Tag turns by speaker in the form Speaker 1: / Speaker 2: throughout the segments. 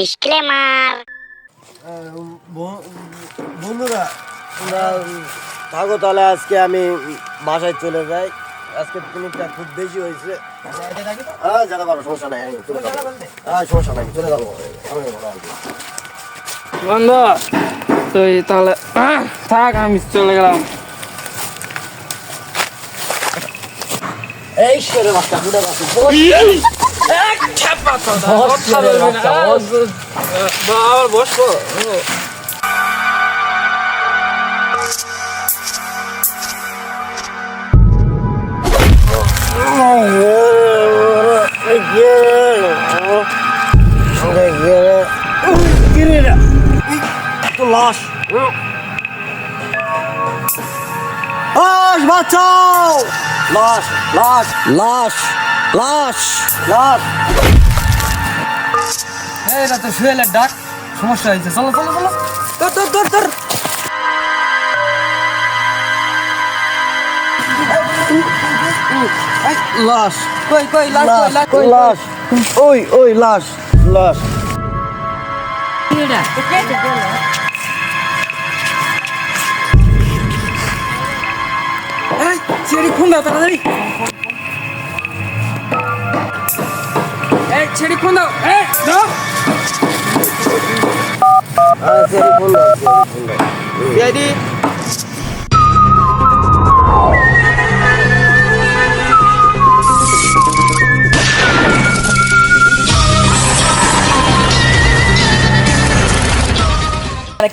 Speaker 1: Disclaimer.
Speaker 2: বন্ধুরা তোমরা থাকো তাহলে, আজকে আমি বাসায় চলে যাই। আজকে পিকনিকটা খুব বেশি হয়েছে। হ্যাঁ যেতে পারো, সমস্যা নাই। হ্যাঁ সমস্যা নাই, চলে যাবো।
Speaker 3: বন্ধু তুই তাহলে থাক, আমি চলে গেলাম।
Speaker 2: এই শেরে বাচ্চা, বুড়া বাচ্চা,
Speaker 3: আবার বসবো।
Speaker 2: লাশ বাঁচাও, লাশ লাশ লাশ লাশ লাশ।
Speaker 3: এটা তো শুয়েলের ডাক, সমস্যা হয়েছে। চলো চলো চলো, তোর তোর তোর তোর।
Speaker 2: লাশ
Speaker 3: কই কই লাশ, কই লাশ,
Speaker 2: লাশ, ওই ওই লাশ লাশ।
Speaker 3: ছেড়ে খুন দাও তাড়াতাড়ি, ছেড়ে খুন দাও। দাও দিদি।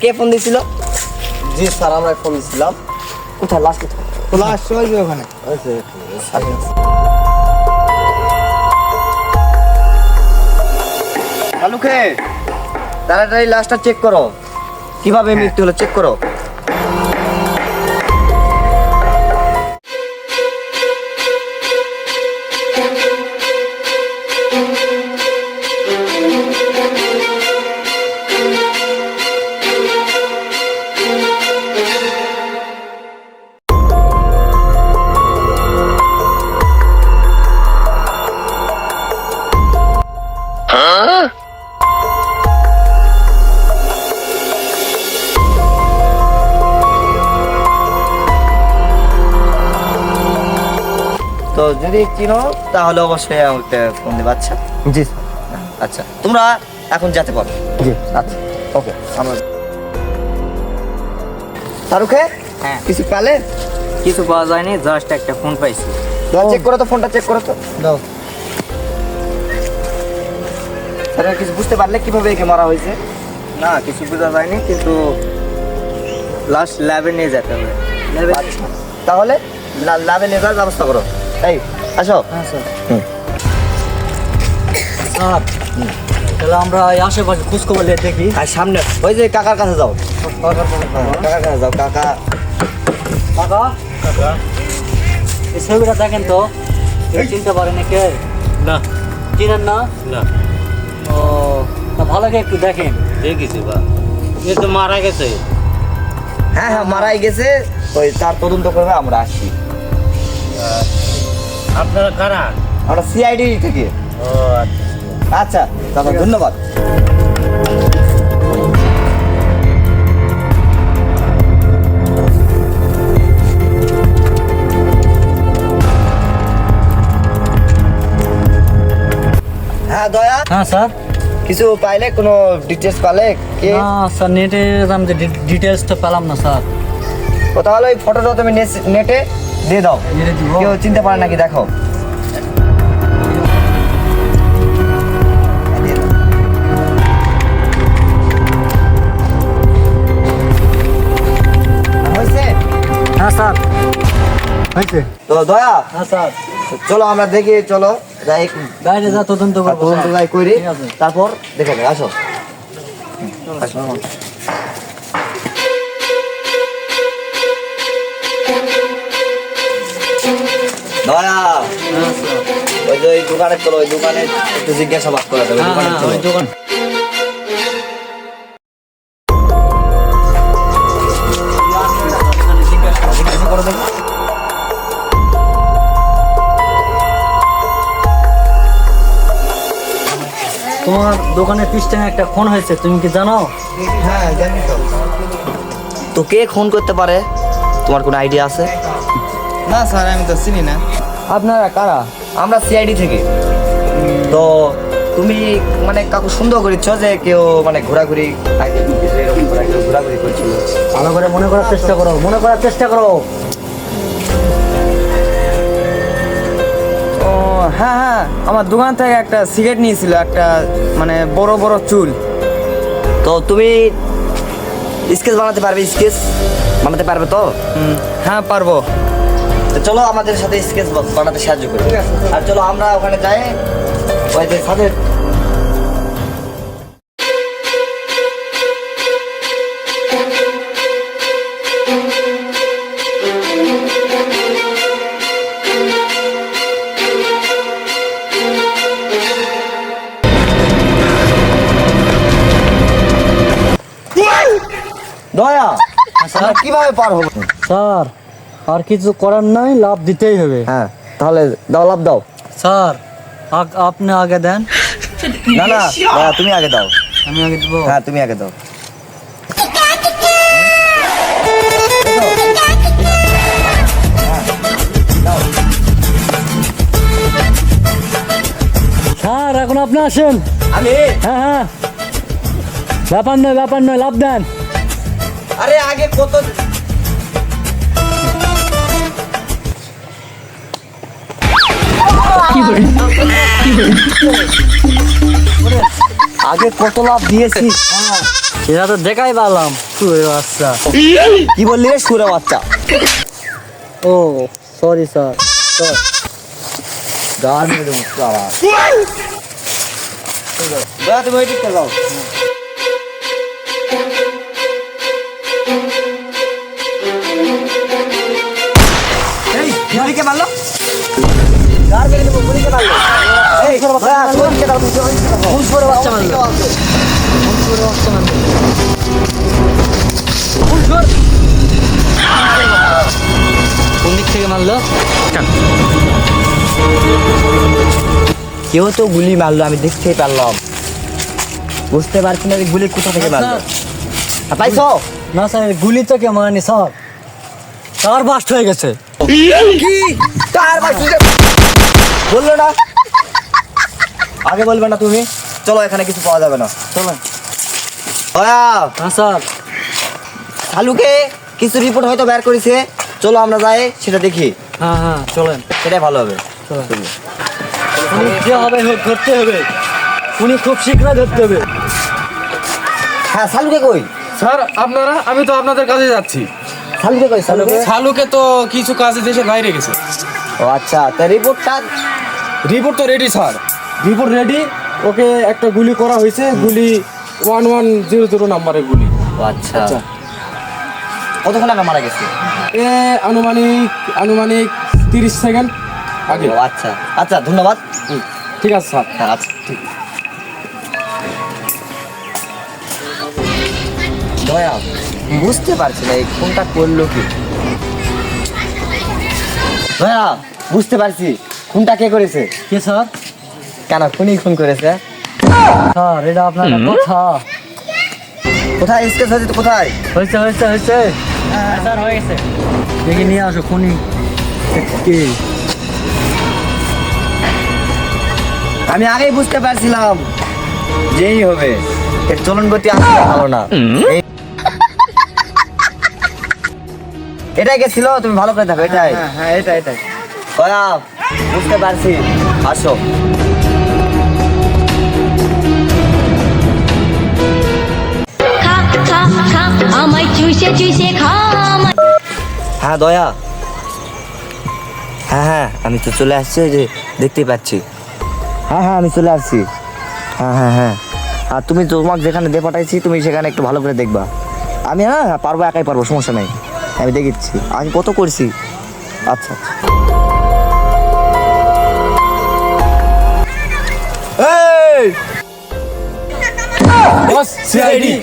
Speaker 2: কে ফোন দিছিল? জি স্যার, আমরা ফোন দিছিলাম। কোথায় লাশ? কোথায়
Speaker 3: লাশ? ওই যে ওখানে।
Speaker 2: আলুকে তাড়াতাড়ি লাশটা চেক করো, কিভাবে মৃত্যু হলো চেক করো। তো যদি চিনো তাহলে অবশ্যই আমাকে ফোন দেবে। আচ্ছা জি আচ্ছা, তোমরা এখন যেতে পারো। জি আচ্ছা ওকে। আমরা তারুকে কিছু পেলে?
Speaker 4: কিছু পাওয়া যায়নি, জাস্ট একটা ফোন পাইছি।
Speaker 2: চেক করো তো, ফোনটা চেক করো তো। দাও স্যার, কিছু বুঝতে পারলে কিভাবে একে মারা হয়েছে?
Speaker 4: না, কিছু বোঝা যায়নি, কিন্তু লাস্ট ল্যাবে নিয়ে যেতে হবে।
Speaker 2: আচ্ছা, তাহলে ল্যাবে নিয়ে যাওয়ার ব্যবস্থা করো। এই আসো।
Speaker 4: হ্যাঁ স্যার। স্যার তাহলে আমরা এই আশেপাশে খোঁজখবর নিয়ে দেখি।
Speaker 2: আর সামনে ওই যে কাকার কাছে যাও, কাকার কাছে যাও। কাকা
Speaker 4: কাকা কাকা এই ছবিটা দেখেন তো, কেউ চিনতে পারেনি কে? না চিনেন না? না। ও তা ভালো করে একটু দেখেন। দেখেছি বা এ তো মারা গেছে।
Speaker 2: হ্যাঁ হ্যাঁ মারাই গেছে, ওই তার তদন্ত করবে, আমরা আসি।
Speaker 4: আপনারা কারা?
Speaker 2: আমরা সিআইডি থেকে।
Speaker 4: ও
Speaker 2: আচ্ছা দাদা, ধন্যবাদ। হ্যাঁ দয়া।
Speaker 4: হ্যাঁ স্যার।
Speaker 2: কিছু পাইলে, কোনো ডিটেলস পালে? কে?
Speaker 4: না স্যার, নেটে আমি ডিটেলস তো পেলাম না স্যার।
Speaker 2: ও তাহলে ওই ফটোটা তুমি নেটে দিয়ে দাও,
Speaker 4: নেটে দিব?
Speaker 2: কেউ চিনতে পারে নাকি দেখো। হয়েছে?
Speaker 4: হ্যাঁ স্যার হয়েছে।
Speaker 2: তো দয়া,
Speaker 4: হ্যাঁ স্যার,
Speaker 2: চলো আমরা দেখি, চলো যাই
Speaker 4: বাইরে যা তদন্ত করবো।
Speaker 2: তদন্ত যাই করি,
Speaker 4: ঠিক আছে।
Speaker 2: তারপর দেখে যাই। আসো আসো। দয়া,
Speaker 4: হ্যাঁ স্যার।
Speaker 2: ওই যে ওই দোকানে চলো, ওই দোকানে একটু জিজ্ঞাসাবাদ করা যাবে।
Speaker 4: হ্যাঁ
Speaker 2: দোকানে
Speaker 4: হ্যাঁ,
Speaker 2: চলো।
Speaker 4: ওই দোকান।
Speaker 2: জিজ্ঞাসা করো দেখো।
Speaker 4: তোমার দোকানে পিছনে একটা খুন হয়েছে, তুমি কি জানো?
Speaker 3: হ্যাঁ জানি তো।
Speaker 2: তো কে খুন করতে পারে, তোমার কোনো আইডিয়া আছে?
Speaker 3: না স্যার, আমি তো চিনি না।
Speaker 4: আপনারা কারা?
Speaker 2: আমরা সিআইডি থেকে। তো তুমি মানে কাকু সন্দেহ করেছ যে কেউ মানে ঘোরাঘুরি এরকম ঘোরাঘুরি করছিল?
Speaker 4: ভালো করে মনে করার চেষ্টা করো, মনে করার চেষ্টা করো।
Speaker 3: ও হ্যাঁ হ্যাঁ, আমার দোকান থেকে একটা সিগারেট নিয়েছিল, একটা মানে বড় বড় চুল।
Speaker 2: তো তুমি স্কেচ বানাতে পারবে? স্কেচ বানাতে পারবে তো?
Speaker 3: হ্যাঁ পারবো।
Speaker 2: তো চলো আমাদের সাথে স্কেচ বানাতে সাহায্য করি। আর চলো আমরা ওখানে যাই, ওই যে ছাদের দয়া আমরা কিভাবে পার হবো?
Speaker 4: স্যার আর কিছু করার নাই, লাভ দিতেই হবে।
Speaker 2: হ্যাঁ তাহলে দাও, লাভ দাও।
Speaker 4: স্যার আপনি আগে দেন।
Speaker 2: না না দয়া, তুমি আগে দাও।
Speaker 4: আমি আগে দেবো?
Speaker 2: হ্যাঁ তুমি আগে দাও।
Speaker 4: স্যার এখন আপনি আসেন।
Speaker 2: আমি
Speaker 4: হ্যাঁ হ্যাঁ, ব্যাপার নয়, লাভ দেন।
Speaker 2: আরে আগে কত আগে কত লাভ দিয়েছি।
Speaker 4: সেটা তো দেখাই পারলাম। আচ্ছা,
Speaker 2: কি বললি রে সুরে বাচ্চা?
Speaker 4: ও সরি স্যার।
Speaker 2: গান মেরে মুখটা আবার। দয়া তুমি ওই দিকটা যাও। এই গুলিকে মারলো? গান মেরে দেবো, গুলিকে মারলো। এই দয়া তুমি ওই দিকে দাও, তুমি ওই দিকে দাও।
Speaker 4: সুরে বাচ্চা মারলো। সুরে বাচ্চা মারলো। কোন দিক থেকে মারলো?
Speaker 2: কেউ তো গুলি মারলো, আমি দেখতেই পারলাম। বুঝতে পারছি না যে গুলি কোথা থেকে মারলো। পাইছো?
Speaker 4: না স্যার, গুলি তো কে মারেনি স্যার, তার বাস্ট হয়ে গেছে।
Speaker 2: কি কার বাসি বললো না? আগে বলবে না তুমি? চলো এখানে কিছু পাওয়া যাবে না, চলো।
Speaker 4: হ্যাঁ স্যার।
Speaker 2: শালুকে কিছু রিপোর্ট হয়তো বের করেছে, চলো আমরা যাই সেটা দেখি।
Speaker 4: হ্যাঁ হ্যাঁ চলেন।
Speaker 2: সেটাই ভালো হবে।
Speaker 4: চলেন। উনি যে হবে হোক ধরতে হবে, উনি খুব শীঘ্রই ধরতে হবে।
Speaker 2: হ্যাঁ শালুকে কই?
Speaker 1: স্যার আপনারা, আমি তো আপনাদের কাছে যাচ্ছি।
Speaker 2: শালুকে কই? শালুকে
Speaker 1: শালুকে তো কিছু কাজে দেশের বাইরে গেছে।
Speaker 2: ও আচ্ছা, তা রিপোর্টটা?
Speaker 1: রিপোর্ট তো রেডি স্যার,
Speaker 3: রিপোর্ট রেডি। ওকে একটা গুলি করা হয়েছে, গুলি 1100 নাম্বারের গুলি।
Speaker 2: ও আচ্ছা, কতক্ষণ আগে মারা গেছে?
Speaker 3: এ আনুমানিক 30 সেকেন্ড আগে।
Speaker 2: ও আচ্ছা আচ্ছা, ধন্যবাদ।
Speaker 3: ঠিক আছে স্যার।
Speaker 2: হ্যাঁ আচ্ছা ঠিক। দয়া বুঝতে পারছি না এই খুনটা করলো কি। দয়া বুঝতে পারছি খুনটা কে করেছে।
Speaker 4: কে স্যার?
Speaker 2: কেন খুনি খুন করেছে?
Speaker 4: স্যার এটা আপনার কথা।
Speaker 2: কোথায় স্কেচ হয়েছে? তো কোথায়
Speaker 4: হয়েছে হয়েছে হয়েছে স্যার, হয়ে গেছে। দেখি নিয়ে আসো খুনি কে।
Speaker 2: আমি আগেই বুঝতে পারছিলাম যেই হবে। এর চলন গতি আসলে ভালো না। এটাই গেছিল, তুমি ভালো করে দেখো। এটাই
Speaker 3: হ্যাঁ হ্যাঁ, এটাই।
Speaker 2: দয়া বুঝতে পারছি, আসো।
Speaker 5: খা খা খা আমায় চুষে চুষে খা আমায়।
Speaker 2: হ্যাঁ দয়া, হ্যাঁ হ্যাঁ আমি তো চলে আসছি, ওই যে দেখতেই পাচ্ছি। হ্যাঁ হ্যাঁ আমি চলে আসছি। হ্যাঁ হ্যাঁ হ্যাঁ, আর তুমি তোমাকে যেখানে দিয়ে পাঠাইছি তুমি সেখানে একটু ভালো করে দেখবা। আমি হ্যাঁ হ্যাঁ পারবো, একাই পারবো, সমস্যা নেই। আমি দেখেছি, আমি কত করছি। আচ্ছা আচ্ছা।
Speaker 3: বস সিআইডি।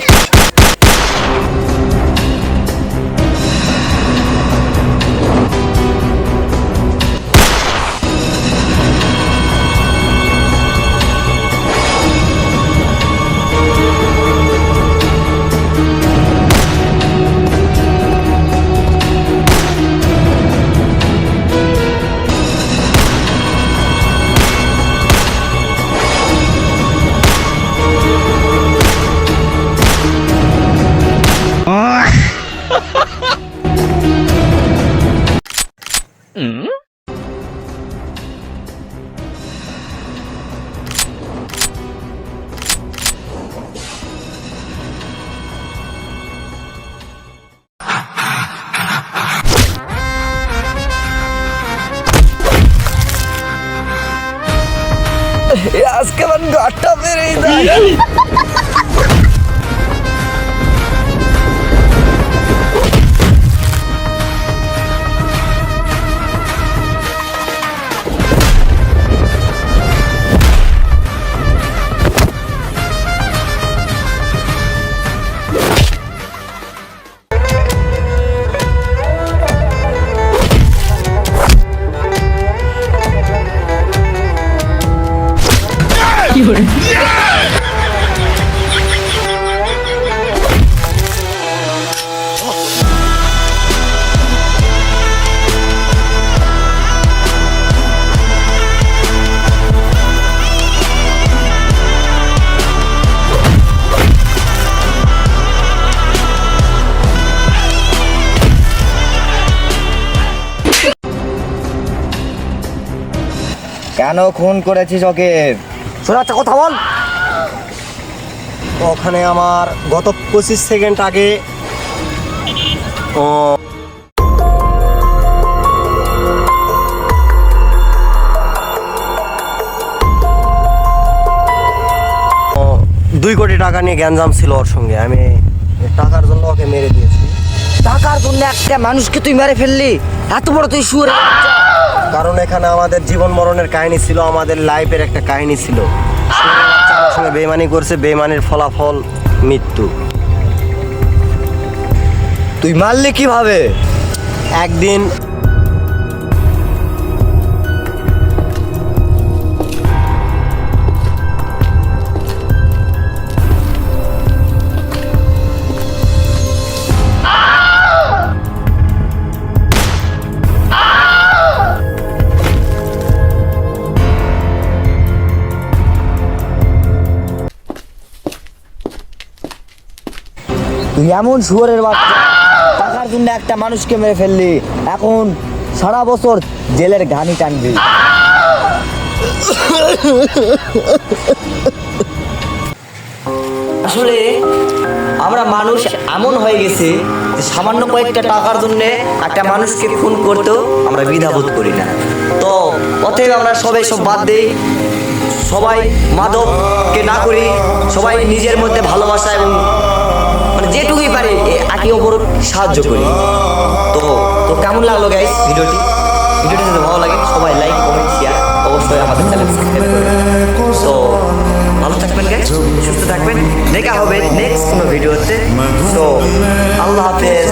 Speaker 2: আজকে আমার গাড়টা বেরিয়ে যায়।
Speaker 6: কেন খুন করেছিস ওকে?
Speaker 2: শোনা একটা কথা বল। ওখানে আমার গত 25 সেকেন্ড আগে ও 2 কোটি টাকা নিয়ে গ্যাঞ্জাম ছিল ওর সঙ্গে। আমি টাকার জন্য ওকে মেরে দিয়েছি।
Speaker 6: টাকার জন্য একটা মানুষকে তুই মেরে ফেললি? এত বড় তুই শুয়োর!
Speaker 2: কারণ এখানে আমাদের জীবন মরণের কাহিনী ছিল, আমাদের লাইফের একটা কাহিনী ছিল। আমার সঙ্গে বেইমানি করছে, বেইমানির ফলাফল মৃত্যু।
Speaker 6: তুই মারলি কিভাবে?
Speaker 2: একদিন
Speaker 6: তুই এমন শুয়োরের বাচ্চা, টাকার জন্য একটা মানুষকে মেরে ফেললি, এখন সারা বছর জেলের ঘানি টানবি। আসলে আমরা মানুষ এমন হয়ে গেছে যে সামান্য কয়েকটা টাকার জন্য একটা মানুষকে খুন করতেও আমরা দ্বিধাবোধ করি না। তো অতএব আমরা সবাই সব বাদ দেই, সবাই মাদককে না করি, সবাই নিজের মধ্যে ভালোবাসা এবং মানে যেটুকুই পারি একে অপর সাহায্য করি। তো তো কেমন লাগলো গাইস ভিডিওটি? ভিডিওটি যদি ভালো লাগে সবাই লাইক কমেন্ট শেয়ার অবশ্যই আমাদের চ্যানেল সাবস্ক্রাইব করবেন। তো ভালো থাকবেন গাইস, সুস্থ থাকবেন, দেখা হবে নেক্সট কোনো ভিডিওতে। তো আল্লাহ হাফেজ।